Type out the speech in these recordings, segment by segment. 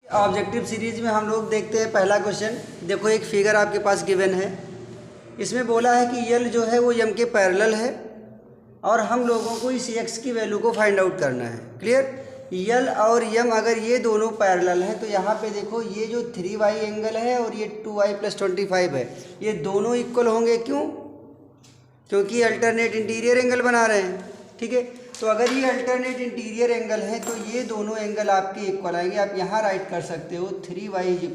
Objective series में हम लोग देखते हैं पहला क्वेश्चन। देखो एक फिगर आपके पास गिवन है, इसमें बोला है कि यल जो है वो यम के पैरेलल है और हम लोगों को इस यक्स की वैल्यू को फाइंड आउट करना है। क्लियर? यल और यम अगर ये दोनों पैरेलल हैं तो यहाँ पे देखो ये जो 3y एंगल है और ये 2y + 25 है, ये दोनों इक्वल होंगे। क्यों? क्योंकि अल्टरनेट इंटीरियर एंगल बना रहे हैं। ठीक है, तो अगर ये अल्टरनेट इंटीरियर एंगल है तो ये दोनों एंगल आपके इक्वल आएंगे। आप यहाँ राइट कर सकते हो 3y =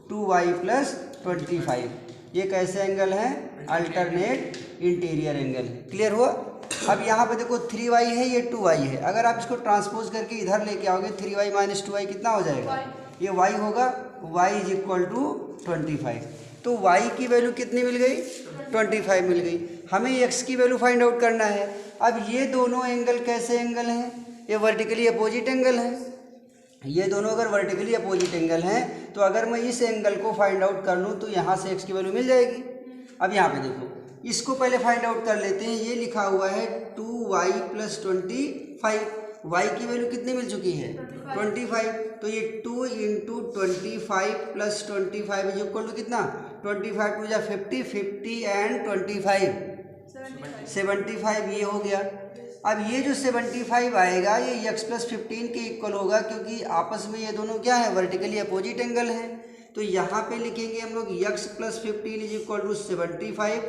2y + 25। ये कैसे एंगल है? Alternate interior angle. क्लियर हुआ? अब यहाँ पे देखो 3y है, ये 2y है। अगर आप इसको ट्रांसपोज करके इधर लेके आओगे 3y - 2y कितना हो जाएगा? ये y होगा, y = 25। तो y की वैल्यू कितनी मिल गई? 25 मिल गई। हमें x की वैल्यू फाइंड आउट करना है। अब ये दोनों एंगल कैसे एंगल हैं? ये वर्टिकली अपोजिट एंगल हैं। ये दोनों अगर वर्टिकली अपोजिट एंगल हैं तो अगर मैं इस एंगल को फाइंड आउट कर लूँ तो यहाँ से x की वैल्यू मिल जाएगी। अब यहाँ पे देखो, इसको पहले फाइंड आउट कर लेते हैं। ये लिखा हुआ है 2y + 25। y की वैल्यू कितनी मिल चुकी है? 25। तो ये 2 × 25 + 25 = कितना? 25 × 2 = 50, 50 and 25 75, ये हो गया। अब ये जो 75 आएगा ये x + 15 के इक्वल होगा, क्योंकि आपस में ये दोनों क्या है? वर्टिकली अपोजिट एंगल हैं। तो यहाँ पे लिखेंगे हम लोग x + 15 = 75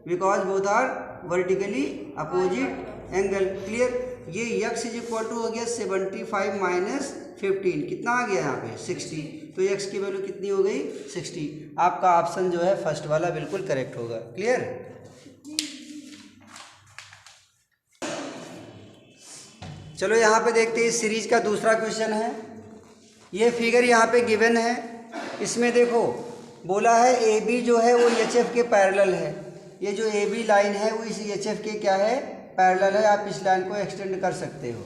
because both are vertically opposite angle. Clear? ये x हो गया 75 - 15, कितना आ गया यहाँ पे? 60। तो x की वैल्यू कितनी हो गई? 60। आपका ऑप्शन जो है फर्स्ट वाला बिल्कुल करेक्ट होगा। क्लियर? चलो यहाँ पे देखते हैं इस सीरीज का दूसरा क्वेश्चन है। ये फिगर यहाँ पे गिवन है, इसमें देखो बोला है AB जो है वो HF के पैरेलल है। ये जो AB लाइन है वो इस HF के क्या है? पैरेलल है। आप इस लाइन को एक्सटेंड कर सकते हो,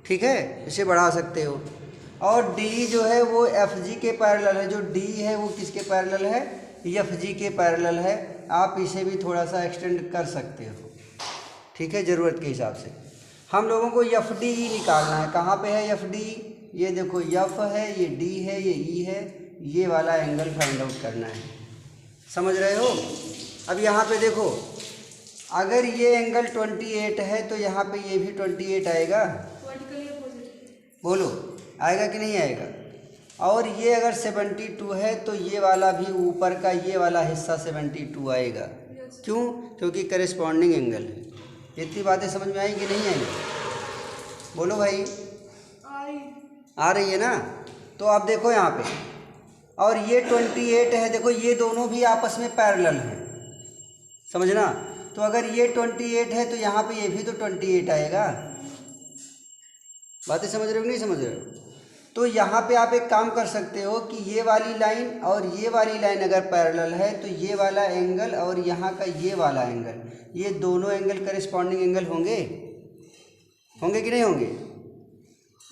ठीक है, इसे बढ़ा सकते हो। और D जो है वो FG के पैरेलल है। जो D है वो किसके पैरेलल है? FG के पैरेलल है। आप इसे भी थोड़ा सा एक्सटेंड कर सकते हो, ठीक है, ज़रूरत के हिसाब से। हम लोगों को FD निकालना है। कहाँ पे है FD? ये देखो F है, ये D है, ये E है, ये वाला एंगल फाइंड आउट करना है। समझ रहे हो? अब यहाँ पे देखो, अगर ये एंगल 28 है तो यहाँ पे ये भी 28 आएगा। बोलो, आएगा कि नहीं आएगा? और ये अगर 72 है तो ये वाला भी ऊपर का ये वाला हिस्सा 72 आएगा। क्यों? क्योंकि करेस्पॉन्डिंग एंगल है। इतनी बातें समझ में आई कि नहीं आई? बोलो भाई, आ रही है ना? तो आप देखो यहाँ पे, और ये 28 है। देखो ये दोनों भी आपस में पैरेलल हैं, समझना। तो अगर ये 28 है तो यहाँ पे ये भी तो 28 आएगा। बातें समझ रहे हो कि नहीं समझ रहे हो? तो यहाँ पे आप एक काम कर सकते हो कि ये वाली लाइन और ये वाली लाइन अगर पैरेलल है तो ये वाला एंगल और यहाँ का ये वाला एंगल, ये दोनों एंगल करेस्पॉन्डिंग एंगल होंगे। होंगे कि नहीं होंगे?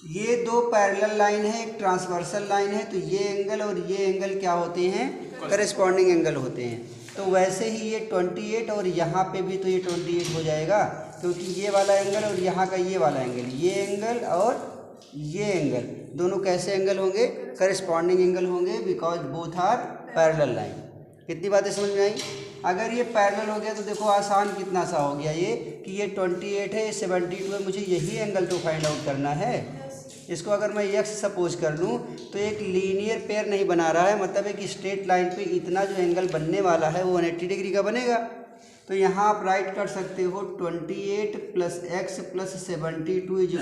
ये दो पैरेलल लाइन है, एक ट्रांसवर्सल लाइन है, तो ये एंगल और ये एंगल क्या होते हैं? करेस्पॉन्डिंग एंगल होते हैं। तो वैसे ही ये 28 और यहाँ पे भी तो ये 28 हो जाएगा, क्योंकि ये वाला एंगल और यहाँ का ये वाला एंगल, ये एंगल और ये एंगल दोनों कैसे एंगल होंगे? करेस्पॉन्डिंग एंगल होंगे, because both are parallel line. कितनी बातें समझ में आई? अगर ये पैरेलल हो गया तो देखो आसान कितना सा हो गया ये, कि ये 28 है, ये 72 है, मुझे यही एंगल तो फाइंड आउट करना है। इसको अगर मैं x सपोज कर लूँ तो एक लीनियर पेयर नहीं बना रहा है, मतलब एक स्ट्रेट लाइन पे इतना जो एंगल बनने वाला है वो 180 डिग्री का बनेगा। तो यहाँ आप राइट कर सकते हो 28 + x + 72 =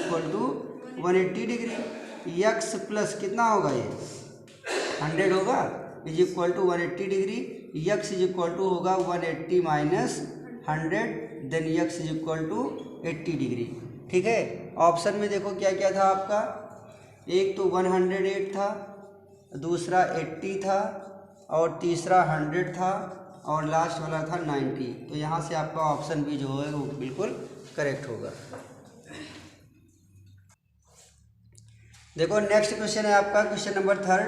180 डिग्री। x प्लस कितना होगा? ये 100 होगा, = 180 डिग्री। x होगा 180 - 100, देन x = 80 डिग्री। ठीक है। ऑप्शन में देखो क्या क्या था आपका? एक तो 108 था, दूसरा 80 था, और तीसरा 100 था, और लास्ट वाला था 90। तो यहाँ से आपका ऑप्शन भी जो है वो बिल्कुल करेक्ट होगा। देखो नेक्स्ट क्वेश्चन है आपका क्वेश्चन नंबर 3।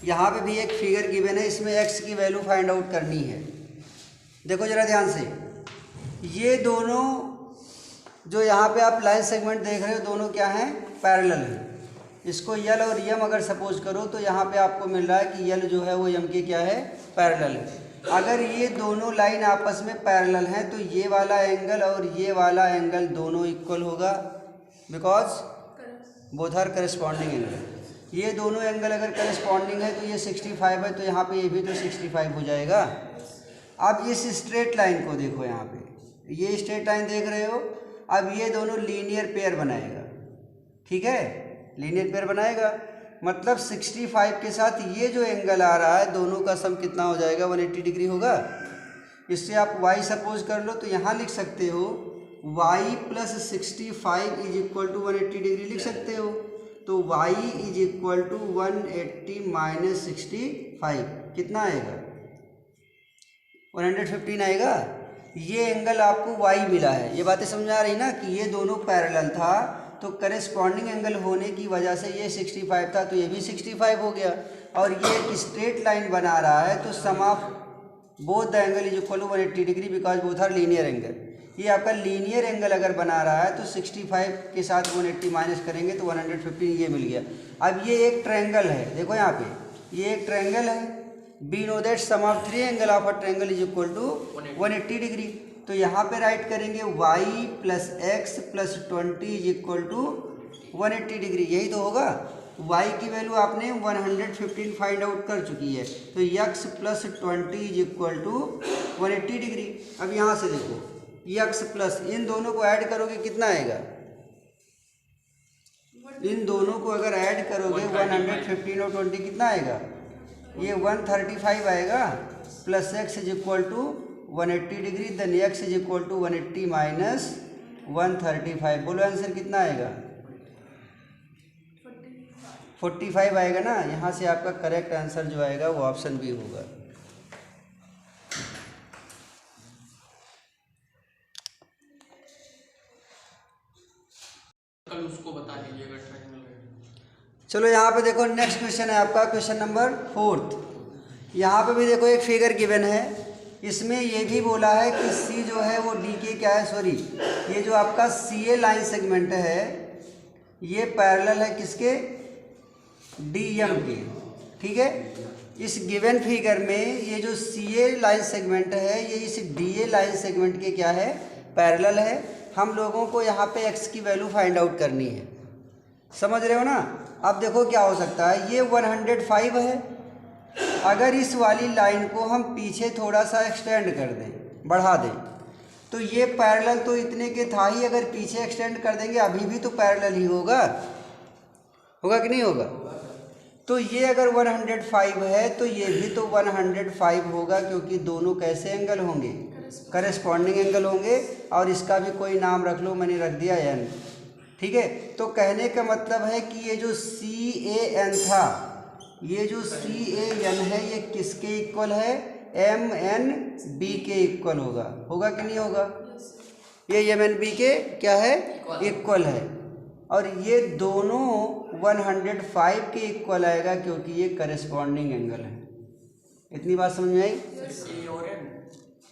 यहाँ पे भी एक फिगर गिवन है, इसमें x की वैल्यू फाइंड आउट करनी है। देखो जरा ध्यान से, ये दोनों जो यहाँ पे आप लाइन सेगमेंट देख रहे हो दोनों क्या हैं? पैरेलल हैं। इसको यल और यम अगर सपोज करो तो यहाँ पे आपको मिल रहा है कि यल जो है वो यम के क्या है, पैरेलल है। अगर ये दोनों लाइन आपस में पैरेलल हैं तो ये वाला एंगल और ये वाला एंगल दोनों इक्वल होगा, because both are corresponding angle. ये दोनों एंगल अगर करस्पॉन्डिंग है तो ये 65 है, तो यहाँ पे ये भी तो 65 हो जाएगा। अब इस स्ट्रेट लाइन को देखो, यहाँ पे ये स्ट्रेट लाइन देख रहे हो, अब ये दोनों लीनियर पेयर बनाएगा, ठीक है, लीनियर पेयर बनाएगा, मतलब 65 के साथ ये जो एंगल आ रहा है दोनों का सम कितना हो जाएगा, 180 डिग्री होगा। इससे आप y सपोज कर लो तो यहाँ लिख सकते हो y plus 65 is equal to 180 degree लिख सकते हो। तो y is equal to 180 minus 65 कितना आएगा, 115 आएगा। ये एंगल आपको y मिला है। ये बातें समझ आ रही ना कि ये दोनों पैरेलल था तो करेस्पॉन्डिंग एंगल होने की वजह से ये 65 था तो ये भी 65 हो गया, और ये एक स्ट्रेट लाइन बना रहा है तो sum of both the angle is equal to 180 degree because both are linear angle. ये आपका लीनियर एंगल अगर बना रहा है तो 65 के साथ 180 माइनस करेंगे तो 115 ये मिल गया। अब ये एक ट्रायंगल है, देखो यहाँ पे ये एक ट्रायंगल है, be know that sum of 3 angle of a triangle is equal to 180 degree. तो यहाँ पे राइट करेंगे y plus x plus 20 is equal to 180 degree, यही तो होगा। y की वैल्यू आपने 115 फाइंड आउट कर चुकी है, तो x plus 20 is equal to 180 degree. अब यहाँ से देखो x प्लस इन दोनों को ऐड करोगे कितना आएगा, इन दोनों को अगर ऐड करोगे 115 और 20 कितना आएगा, ये 135 आएगा, plus x is equal to 180 degree, then x is equal to 180 minus 135। बोलो आंसर कितना आएगा, 45 आएगा ना। यहाँ से आपका करेक्ट आंसर जो आएगा वो ऑप्शन बी होगा। कल उसको बता दीजिएगा ट्रायंगल। चलो यहाँ पे देखो नेक्स्ट क्वेश्चन है आपका क्वेश्चन नंबर 4। यहाँ पे भी देखो एक फिगर गिवन है, इसमें ये भी बोला है कि सी जो है वो डी के क्या है, सॉरी ये जो आपका सी ए लाइन सेगमेंट है ये पैरेलल है किसके, डी एम के, ठीक है। इस गिवन फिगर में ये जो सी ए लाइन सेगमेंट है ये इस डी ए लाइन सेगमेंट के क्या है, पैरेलल है। हम लोगों को यहाँ पे एक्स की वैल्यू फाइंड आउट करनी है, समझ रहे हो ना। अब देखो क्या हो सकता है, ये 105 है, अगर इस वाली लाइन को हम पीछे थोड़ा सा एक्सटेंड कर दें, बढ़ा दें, तो ये पैरेलल तो इतने के था ही, अगर पीछे एक्सटेंड कर देंगे अभी भी तो पैरेलल ही होगा, होगा कि नहीं होगा। तो ये अगर 105 है तो ये भी तो 105 होगा, क्योंकि दोनों कैसे एंगल होंगे, करेस्पॉन्डिंग एंगल होंगे। और इसका भी कोई नाम रख लो, मैंने रख दिया एन, ठीक है। तो कहने का मतलब है कि ये जो सी ए एन था, ये जो सी ए एन है ये किसके इक्वल है, एम एन बी के इक्वल होगा, होगा कि नहीं होगा। ये एम एन बी के क्या है, इक्वल है, और ये दोनों 105 के इक्वल आएगा क्योंकि ये करेस्पॉन्डिंग एंगल है। इतनी बात समझ में आई।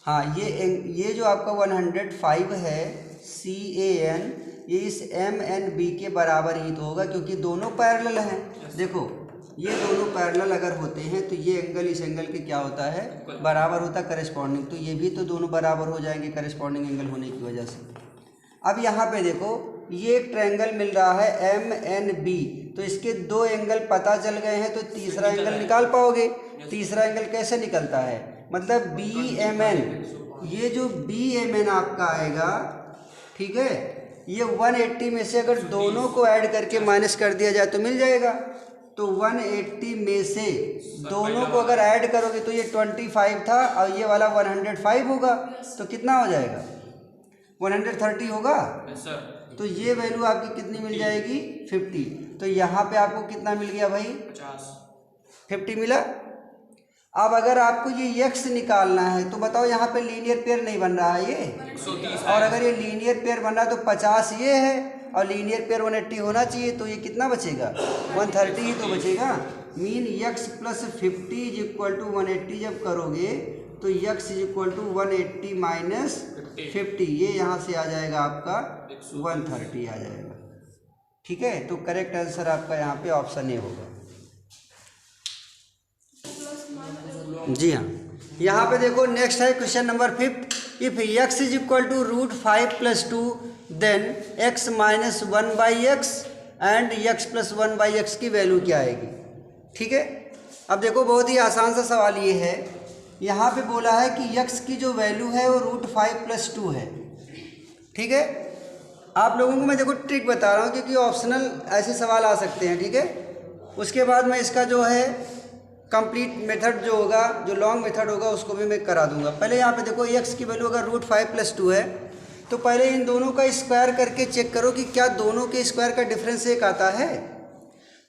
हाँ, ये जो आपका 105 है सी ए एन, ये इस एम एन बी के बराबर ही तो होगा, क्योंकि दोनों पैरेलल हैं। देखो ये दोनों पैरेलल अगर होते हैं तो ये एंगल इस एंगल के क्या होता है, बराबर होता है, करेस्पॉन्डिंग। तो ये भी तो दोनों बराबर हो जाएंगे करेस्पॉन्डिंग एंगल होने की वजह से। अब यहाँ पे देखो ये एक ट्रायंगल मिल रहा है एम एन बी, तो इसके दो एंगल पता चल गए हैं, तो तीसरा एंगल निकाल पाओगे। तीसरा एंगल कैसे निकलता है, मतलब बी एम एन, ये जो बी एम एन आपका आएगा, ठीक है, ये 180 में से अगर दोनों को ऐड करके माइनस कर दिया जाए तो मिल जाएगा। तो 180 में से दोनों को अगर ऐड करोगे तो ये 25 था और ये वाला 105 होगा, तो कितना हो जाएगा, 130 होगा। तो ये वैल्यू आपकी कितनी मिल जाएगी, 50। तो यहाँ पे आपको कितना मिल गया भाई, 50 मिला। अब अगर आपको ये x निकालना है तो बताओ, यहाँ पे लीनियर पेयर नहीं बन रहा है ये, 130, और अगर ये लीनियर पेयर बन रहा है तो 50 ये है और लीनियर पेयर 180 होना चाहिए, तो ये कितना बचेगा, 130 ही तो बचेगा। Mean x plus 50 is equal to 180 जब करोगे तो x is equal to 180 minus 50, ये यहाँ से आ जाएगा आपका 130 आ जाएगा। ठीक है, तो करेक्ट आंसर आपका यहाँ पे ऑप्शन ए होगा। जी हाँ, यहाँ पे देखो नेक्स्ट है question number 5। If x is equal to √5 + 2 then x - 1/x and x + 1/x की वैल्यू क्या आएगी। ठीक है, अब देखो बहुत ही आसान सा सवाल ये है। यहाँ पे बोला है कि x की जो वैल्यू है वो √5 + 2 है। ठीक है, आप लोगों को मैं देखो ट्रिक बता रहा हूँ क्योंकि ऑप्शनल ऐसे सवाल आ सकते हैं। ठीक है, उसके बाद मैं इसका जो है कंप्लीट मेथड जो होगा, जो लॉन्ग मेथड होगा, उसको भी मैं करा दूंगा। पहले यहाँ पे देखो x की वैल्यू अगर √5 + 2 है तो पहले इन दोनों का स्क्वायर करके चेक करो कि क्या दोनों के स्क्वायर का डिफरेंस 1 आता है।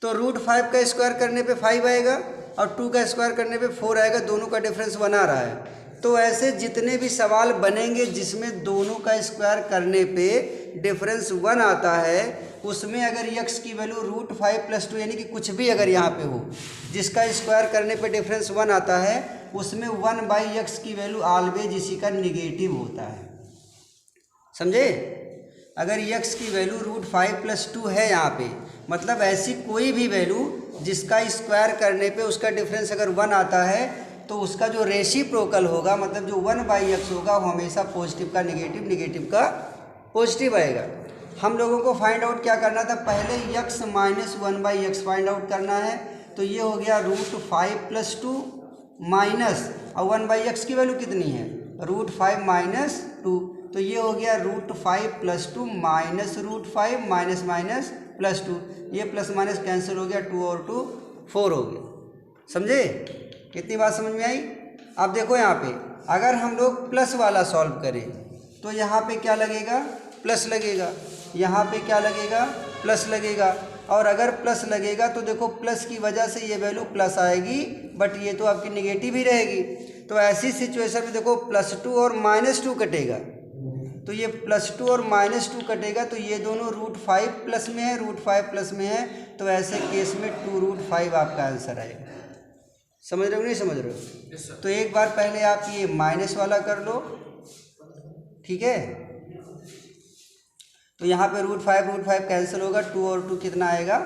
तो √5 का स्क्वायर करने पे 5 आएगा और 2 का स्क्वायर करने पे 4 आएगा, दोनों का डिफरेंस 1 आ रहा है। तो ऐसे जितने भी सवाल बनेंगे जिसमें दोनों का स्क्वायर करने पे डिफरेंस 1 आता है, उसमें अगर x की वैल्यू √5 + 2 यानी कि कुछ भी अगर यहाँ पे हो जिसका स्क्वायर करने पे डिफरेंस 1 आता है, उसमें 1/x की वैल्यू ऑलवेज इसी का निगेटिव होता है। समझे, अगर x की वैल्यू √5 + 2 है यहाँ पे, मतलब ऐसी कोई भी वैल्यू जिसका स्क्वायर करने पे उसका डिफरेंस अगर 1 आता है तो उसका जो रेसिप्रोकल होगा, मतलब जो 1/x होगा, वो हमेशा पॉजिटिव का निगेटिव, निगेटिव का पॉजिटिव आएगा। हम लोगों को फाइंड आउट क्या करना था, पहले x - 1/x फाइंड आउट करना है। तो ये हो गया √5 + 2 माइनस, और 1/x की वैल्यू कितनी है, √5 - 2, तो ये हो गया √5 + 2 माइनस √5 माइनस माइनस +2, ये प्लस माइनस कैंसिल हो गया, 2 और 2 4 हो गया। समझे, कितनी बात समझ में आई। अब देखो यहाँ पे अगर हम लोग प्लस वाला सॉल्व करें तो यहाँ पे क्या लगेगा, प्लस लगेगा, यहाँ पे क्या लगेगा, प्लस लगेगा, और अगर प्लस लगेगा तो देखो प्लस की वजह से ये वैल्यू प्लस आएगी, बट ये तो आपकी निगेटिव ही रहेगी। तो ऐसी सिचुएशन में देखो +2 और -2 कटेगा, तो ये +2 और -2 कटेगा, तो ये दोनों √5 प्लस में है, √5 प्लस में है, तो ऐसे केस में 2√5 आपका आंसर आएगा। समझ रहे हो नहीं समझ रहे हो? yes, तो एक बार पहले आप ये माइनस वाला कर लो। ठीक है, तो यहाँ पे √5 कैंसिल होगा, 2 और 2 कितना आएगा,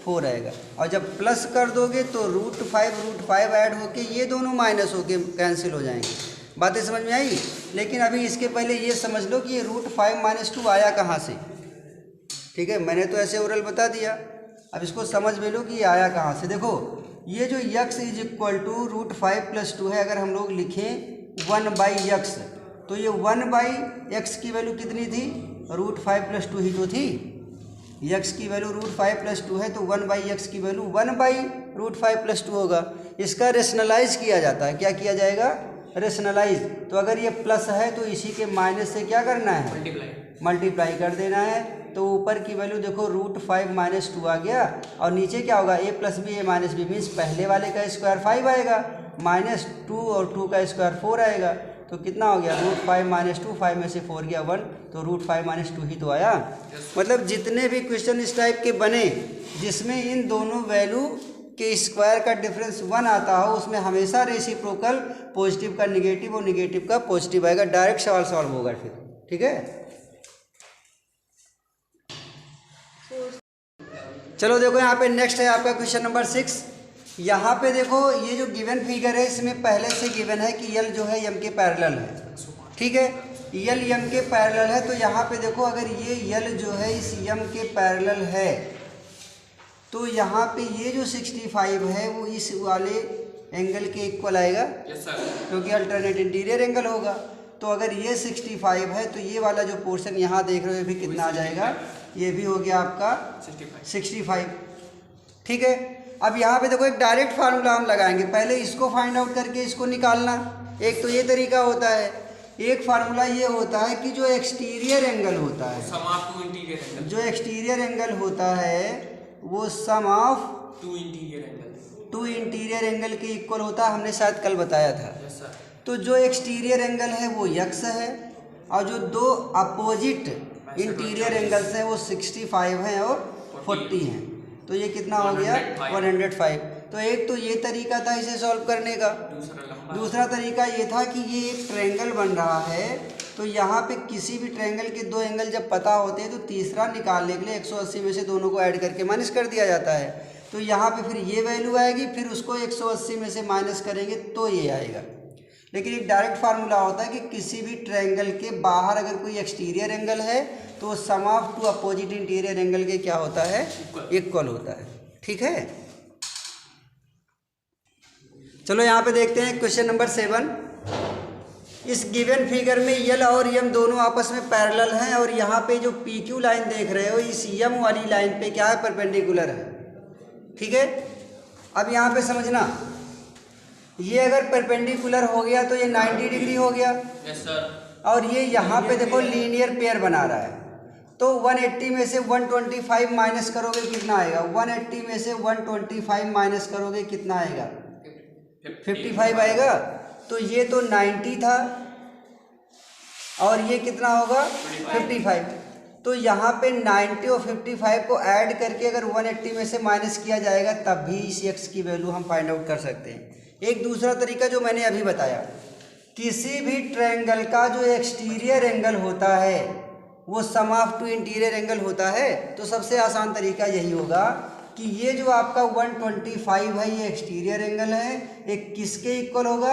4 आएगा, और जब प्लस कर दोगे तो √5 ऐड होके ये दोनों माइनस होके कैंसिल हो जाएंगे। बातें समझ में आई। लेकिन अभी इसके पहले ये समझ लो कि ये √5 - 2 आया कहाँ से। ठीक है, मैंने तो ऐसे ओरल बता दिया, अब इसको समझ में लो कि ये आया कहाँ से। देखो ये जो x इज इक्वल टू √5 + 2 है, अगर हम लोग लिखें 1/x, तो ये 1/x की वैल्यू कितनी थी, √5 + 2 ही तो थी। x की वैल्यू √5 + 2 है, तो 1/x की वैल्यू 1/√5 + 2 होगा। इसका रेशनलाइज किया जाता है, क्या किया जाएगा, रेशनलाइज। तो अगर ये प्लस है तो इसी के माइनस से क्या करना है, मल्टीप्लाई कर देना है। तो ऊपर की वैल्यू देखो √5 - 2 आ गया, और नीचे क्या होगा, a + b a - b means पहले वाले का स्क्वायर 5 आएगा, -2 और 2 का स्क्वायर 4 आएगा, तो कितना हो गया, √5 - 2, 5 में से 4 गया 1, तो √5 - 2 ही तो आया। मतलब जितने भी क्वेश्चन इस टाइप के बने जिसमें इन दोनों वैल्यू के स्क्वायर का डिफरेंस 1 आता हो, उसमें हमेशा रेसिप्रोकल पॉजिटिव का निगेटिव और निगेटिव का पॉजिटिव आएगा, डायरेक्ट सवाल सॉल्व होगा फिर। ठीक है, चलो देखो यहाँ पे नेक्स्ट है आपका क्वेश्चन नंबर 6। यहाँ पे देखो ये जो गिवन फिगर है इसमें पहले से गिवन है कि यल जो है यम के पैरेलल है। ठीक है, यल यम के पैरेलल है, तो यहाँ पे देखो अगर ये यल जो है इस यम के पैरेलल है, तो यहाँ पे ये जो 65 है वो इस वाले एंगल के इक्वल आएगा, क्योंकि अल्टरनेट इंटीरियर एंगल होगा। तो अगर ये 65 है तो ये वाला जो पोर्शन यहाँ देख रहे हो ये भी कितना आ जाएगा, ये भी हो गया आपका 65। ठीक है, अब यहाँ पे देखो एक डायरेक्ट फार्मूला हम लगाएंगे, पहले इसको फाइंड आउट करके इसको निकालना। एक तो ये तरीका होता है, एक फार्मूला ये होता है कि जो एक्सटीरियर एंगल होता है, जो एक्सटीरियर एंगल होता है वो सम ऑफ 2 इंटीरियर एंगल के इक्वल होता है, हमने शायद कल बताया था। तो जो एक्सटीरियर एंगल है वो x है, और जो दो अपोजिट इंटीरियर एंगल्स हैं वो 65 हैं और 40 हैं, तो ये कितना हो गया 105। तो एक तो ये तरीका था इसे सॉल्व करने का। दूसरा तरीका ये था कि ये एक ट्रायंगल बन रहा है तो यहाँ पे किसी भी ट्रायंगल के दो एंगल जब पता होते हैं तो तीसरा निकालने के लिए 180 में से दोनों को ऐड करके माइनस कर दिया जाता है। तो यहाँ पे फिर ये वैल्यू आएगी, फिर उसको 180 में से माइनस करेंगे तो ये आएगा। लेकिन एक डायरेक्ट फार्मूला होता है कि किसी भी ट्रायंगल के बाहर अगर कोई एक्सटीरियर एंगल है तो sum of two opposite interior angle के क्या होता है, इक्वल होता है। ठीक है, चलो यहाँ पे देखते हैं क्वेश्चन नंबर 7। इस गिवन फिगर में यल और यम दोनों आपस में पैरेलल हैं और यहाँ पे जो पी क्यू लाइन देख रहे हो इस यम वाली लाइन पे क्या है, परपेंडिकुलर है। ठीक है, अब यहाँ पे समझना, ये अगर परपेंडिकुलर हो गया तो ये 90 डिग्री हो गया। Yes sir. और ये यहाँ पे देखो लीनियर पेयर बना रहा है, तो 180 में से 125 माइनस करोगे कितना आएगा, 180 में से 125 माइनस करोगे कितना आएगा, 55 आएगा। तो ये तो 90 था और ये कितना होगा 55। तो यहाँ पे 90 और 55 को ऐड करके अगर 180 में से माइनस किया जाएगा तब भी इस x की वैल्यू हम फाइंड आउट कर सकते हैं। एक दूसरा तरीका जो मैंने अभी बताया, किसी भी ट्रायंगल का जो एक्सटीरियर एंगल होता है वो सम ऑफ टू इंटीरियर एंगल होता है। तो सबसे आसान तरीका यही होगा कि ये जो आपका 125 है ये एक्सटीरियर एंगल है, एक किसके इक्वल होगा,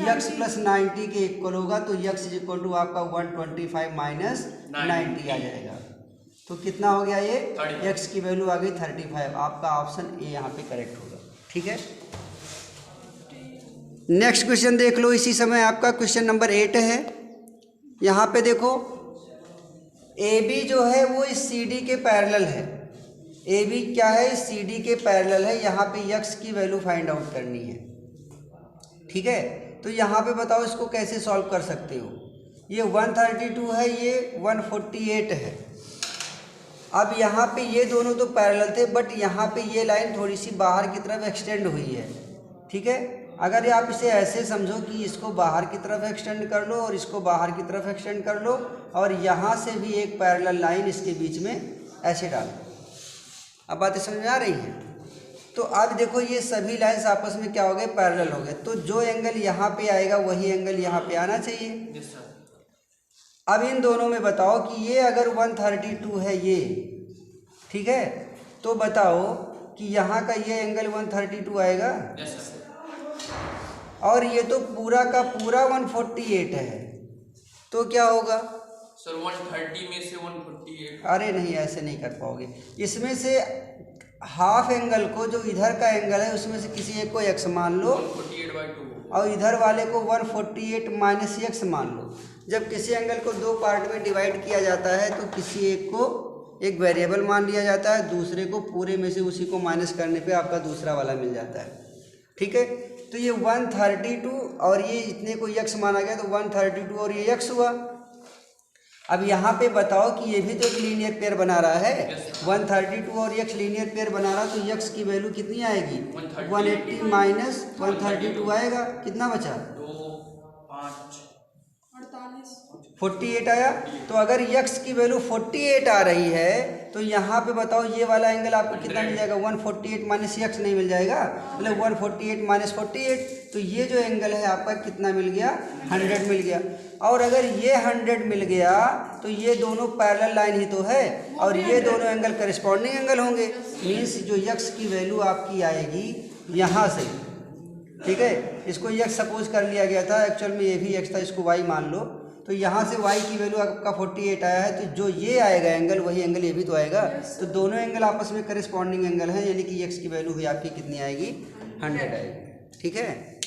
x प्लस 90 के इक्वल होगा। तो x इज इक्वल टू आपका 125 माइनस 90 आ जाएगा। तो कितना हो गया, ये x की वैल्यू आ गई 35। आपका ऑप्शन ए यहाँ पे करेक्ट होगा। ठीक है, नेक्स्ट क्वेश्चन देख लो। इसी समय आपका क्वेश्चन नंबर 8 है। यहाँ पे देखो ए बी जो है वो इस सी डी के पैरेलल है। ए बी क्या है, सी डी के पैरेलल है। यहाँ पे यक्स की वैल्यू फाइंड आउट करनी है। ठीक है, तो यहाँ पे बताओ इसको कैसे सॉल्व कर सकते हो। ये 132 है, ये 148 है। अब यहाँ पे ये दोनों तो पैरेलल थे, बट यहाँ पे ये लाइन थोड़ी सी बाहर की तरफ एक्सटेंड हुई है। ठीक है, अगर आप इसे ऐसे समझो कि इसको बाहर की तरफ एक्सटेंड कर लो और इसको बाहर की तरफ एक्सटेंड कर लो और यहाँ से भी एक पैरेलल लाइन इसके बीच में ऐसे डाल दो। अब बातें समझ में आ रही हैं। तो अब देखो ये सभी लाइन्स आपस में क्या हो गए, पैरेलल हो गए। तो जो एंगल यहाँ पे आएगा वही एंगल यहाँ पे आना चाहिए। Yes sir. अब इन दोनों में बताओ कि ये अगर 132 है ये, ठीक है, तो बताओ कि यहाँ का ये एंगल 132 आएगा। Yes sir. और ये तो पूरा का पूरा 148 है, तो क्या होगा सर 130 में से 148। अरे नहीं, ऐसे नहीं कर पाओगे। इसमें से हाफ एंगल को, जो इधर का एंगल है उसमें से किसी एक को x मान लो 148/2 और इधर वाले को 148 माइनस x मान लो। जब किसी एंगल को दो पार्ट में डिवाइड किया जाता है तो किसी एक को एक वेरिएबल मान लिया जाता है, दूसरे को पूरे में से उसी को माइनस करने पे आपका दूसरा वाला मिल जाता है। ठीक है, तो ये 132 और ये इतने को x माना गया, तो 132 और ये x हुआ। अब यहाँ पे बताओ कि ये भी तो एक लीनियर पेयर बना रहा है। 132 और x लीनियर पेयर बना रहा, तो x की वैल्यू कितनी आएगी, 180 माइनस 132 आएगा। कितना बचा, 48 आया। तो अगर x की वैल्यू 48 आ रही है तो यहाँ पे बताओ ये वाला एंगल आपको कितना मिल जाएगा, 148 माइनस x नहीं मिल जाएगा, मतलब 148 माइनस 48। तो ये जो एंगल है आपका कितना मिल गया, 100 मिल गया। और अगर ये 100 मिल गया तो ये दोनों पैरेलल लाइन ही तो है और ये दोनों एंगल करस्पॉन्डिंग एंगल होंगे। मीन्स जो x की वैल्यू आपकी आएगी यहाँ से, ठीक है, इसको x सपोज कर लिया गया था, एक्चुअल में ये भी x था, इसको y मान लो। तो यहाँ से y की वैल्यू आपका 48 आया है, तो जो ये आएगा एंगल वही एंगल ये भी तो आएगा। तो दोनों एंगल आपस में करस्पॉन्डिंग एंगल हैं, यानी कि x की वैल्यू भी आपकी कितनी आएगी, 100 आएगी। ठीक है।